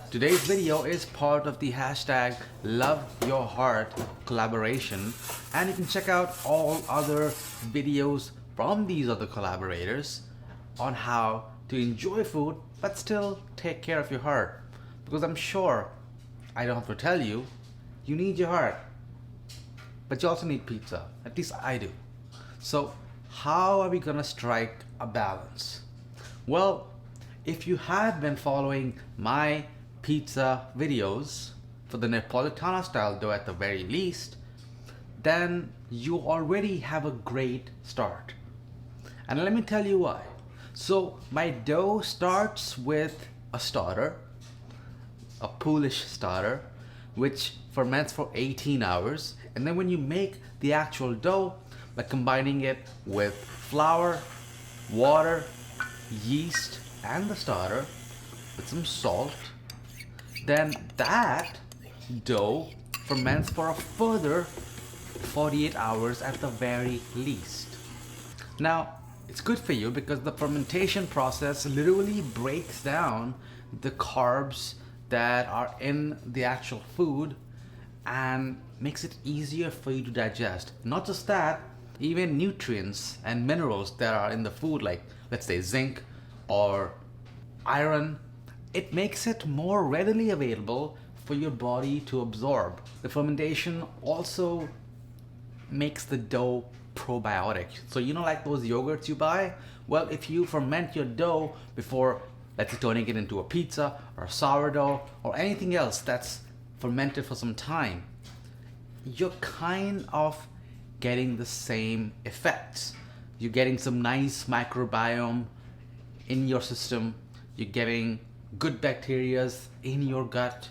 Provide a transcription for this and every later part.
Today's video is part of the hashtag Love Your Heart collaboration, and you can check out all other videos from these other collaborators on how to enjoy food but still take care of your heart. Because I'm sure I don't have to tell you, you need your heart, but you also need pizza. At least I do. So how are we gonna strike a balance? Well, if you have been following my pizza videos for the Napolitana style dough at the very least, then you already have a great start. And let me tell you why. So my dough starts with a starter, a Polish starter, which ferments for 18 hours. And then when you make the actual dough, by combining it with flour, water, yeast, and the starter, with some salt, then that dough ferments for a further 48 hours at the very least. Now, it's good for you because the fermentation process literally breaks down the carbs that are in the actual food and makes it easier for you to digest. Not just that, even nutrients and minerals that are in the food, like let's say zinc or iron, it makes it more readily available for your body to absorb. The fermentation also makes the dough probiotic. So you know, like those yogurts you buy? Well, if you ferment your dough before, let's say, turning it into a pizza or a sourdough or anything else that's fermented for some time, you're kind of getting the same effects. You're getting some nice microbiome in your system. You're getting good bacteria in your gut,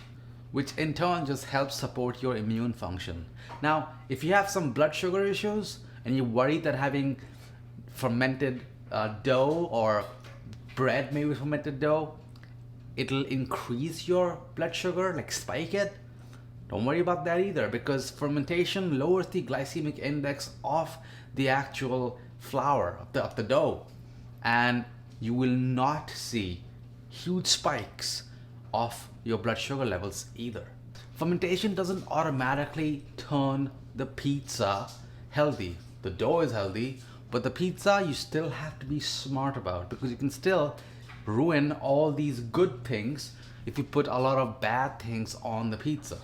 which in turn just helps support your immune function. Now, if you have some blood sugar issues and you're worried that having fermented dough or bread made with fermented dough, it'll increase your blood sugar, like spike it, don't worry about that either, because fermentation lowers the glycemic index of the actual flour of the dough, and you will not see huge spikes of your blood sugar levels either. Fermentation doesn't automatically turn the pizza healthy. The dough is healthy, but the pizza you still have to be smart about, because you can still ruin all these good things if you put a lot of bad things on the pizza.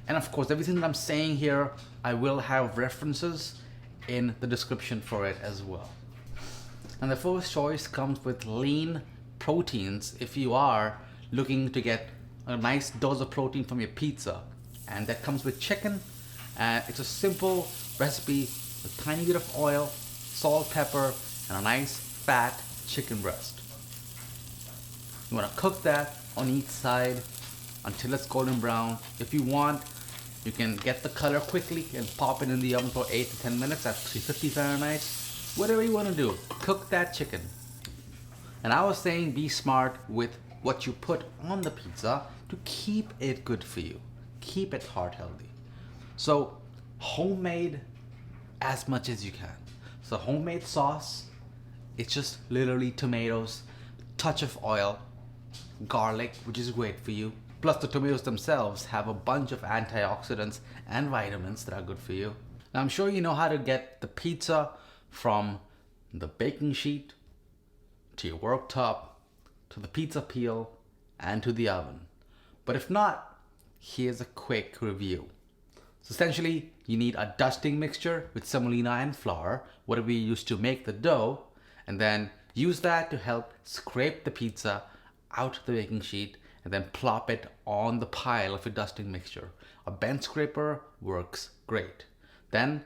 And of course, everything that I'm saying here, I will have references in the description for it as well. And the first choice comes with lean proteins if you are looking to get a nice dose of protein from your pizza. And that comes with chicken. It's a simple recipe with a tiny bit of oil, salt, pepper, and a nice fat chicken breast. You want to cook that on each side until it's golden brown. If you want, you can get the color quickly and pop it in the oven for 8 to 10 minutes at 350 Fahrenheit. Whatever you want to do, cook that chicken. And I was saying be smart with what you put on the pizza to keep it good for you. Keep it heart healthy. So homemade as much as you can. So homemade sauce, it's just literally tomatoes, touch of oil, garlic, which is great for you. Plus the tomatoes themselves have a bunch of antioxidants and vitamins that are good for you. Now I'm sure you know how to get the pizza from the baking sheet to your worktop, to the pizza peel, and to the oven. But if not, here's a quick review. So essentially, you need a dusting mixture with semolina and flour, whatever you use to make the dough, and then use that to help scrape the pizza out of the baking sheet and then plop it on the pile of your dusting mixture. A bench scraper works great. Then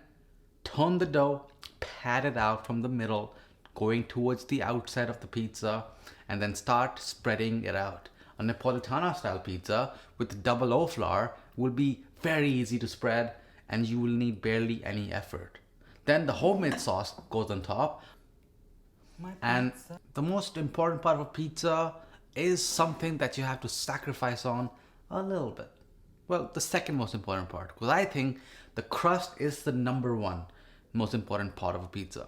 turn the dough, pat it out from the middle, going towards the outside of the pizza, and then start spreading it out. A Napolitana style pizza with double O flour will be very easy to spread, and you will need barely any effort. Then the homemade sauce goes on top. And the most important part of a pizza is something that you have to sacrifice on a little bit. Well, the second most important part, because I think the crust is the number one most important part of a pizza.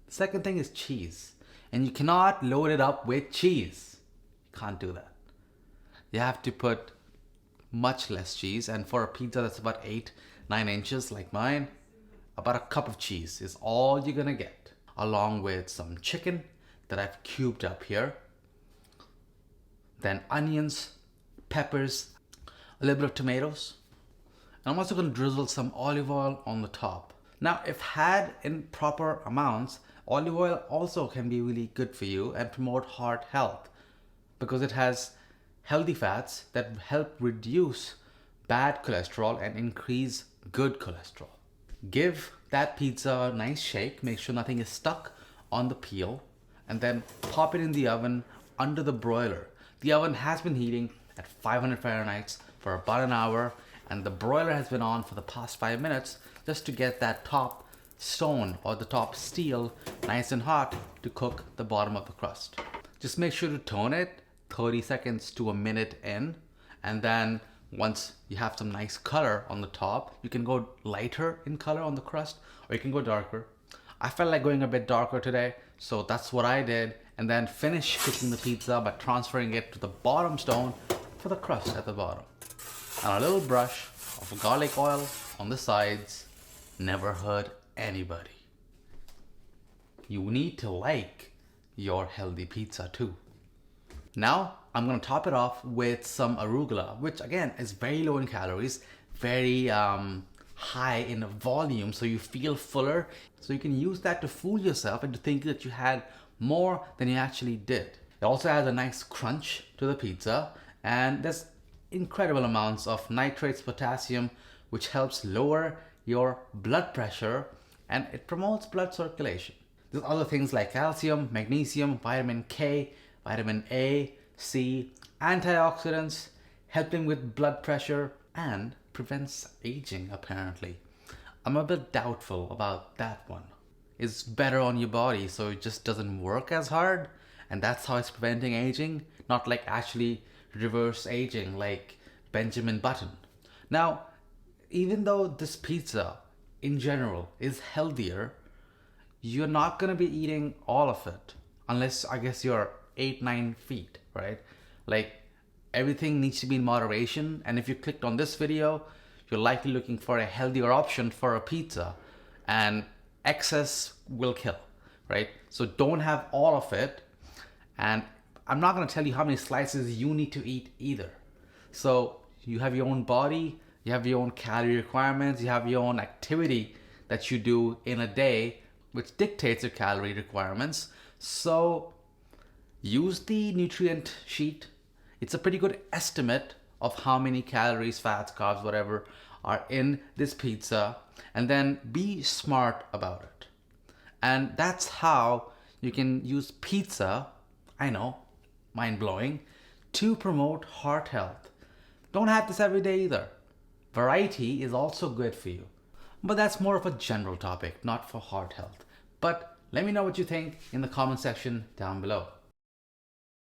The second thing is cheese. And you cannot load it up with cheese. You can't do that. you have to put much less cheese. And for a pizza that's about 8-9 inches like mine, about a cup of cheese is all you're gonna get, along with some chicken that I've cubed up here, then onions, peppers, a little bit of tomatoes. And I'm also gonna drizzle some olive oil on the top. Now, if had in proper amounts, olive oil also can be really good for you and promote heart health because it has healthy fats that help reduce bad cholesterol and increase good cholesterol. Give that pizza a nice shake, make sure nothing is stuck on the peel, and then pop it in the oven under the broiler. The oven has been heating at 500 Fahrenheit for about an hour, and the broiler has been on for the past 5 minutes just to get that top stone or the top steel nice and hot to cook the bottom of the crust. Just make sure to tone it 30 seconds to a minute in, and then once you have some nice color on the top, you can go lighter in color on the crust or you can go darker. I felt like going a bit darker today, so that's what I did, and then finish cooking the pizza by transferring it to the bottom stone for the crust at the bottom. And a little brush of garlic oil on the sides never hurt anybody. You need to like your healthy pizza too. Now, I'm gonna top it off with some arugula, which again is very low in calories, very high in volume, so you feel fuller. So you can use that to fool yourself into thinking that you had more than you actually did. It also has a nice crunch to the pizza, and there's incredible amounts of nitrates, potassium, which helps lower your blood pressure and it promotes blood circulation. There's other things like calcium, magnesium, vitamin K, vitamin A, C, antioxidants, helping with blood pressure and prevents aging apparently. I'm a bit doubtful about that one. It's better on your body, so it just doesn't work as hard, and that's how it's preventing aging, not like actually reverse aging like Benjamin Button. Now, even though this pizza in general is healthier, you're not gonna be eating all of it unless I guess you're 8-9 feet, right? Like everything needs to be in moderation, and if you clicked on this video, you're likely looking for a healthier option for a pizza, and excess will kill, right? So don't have all of it, and I'm not going to tell you how many slices you need to eat either. So you have your own body, you have your own calorie requirements, you have your own activity that you do in a day which dictates your calorie requirements. So use the nutrient sheet. It's a pretty good estimate of how many calories, fats, carbs, whatever are in this pizza, and then be smart about it. And that's how you can use pizza, I know, mind-blowing, to promote heart health. Don't have this every day either. Variety is also good for you. But that's more of a general topic, not for heart health. But let me know what you think in the comment section down below.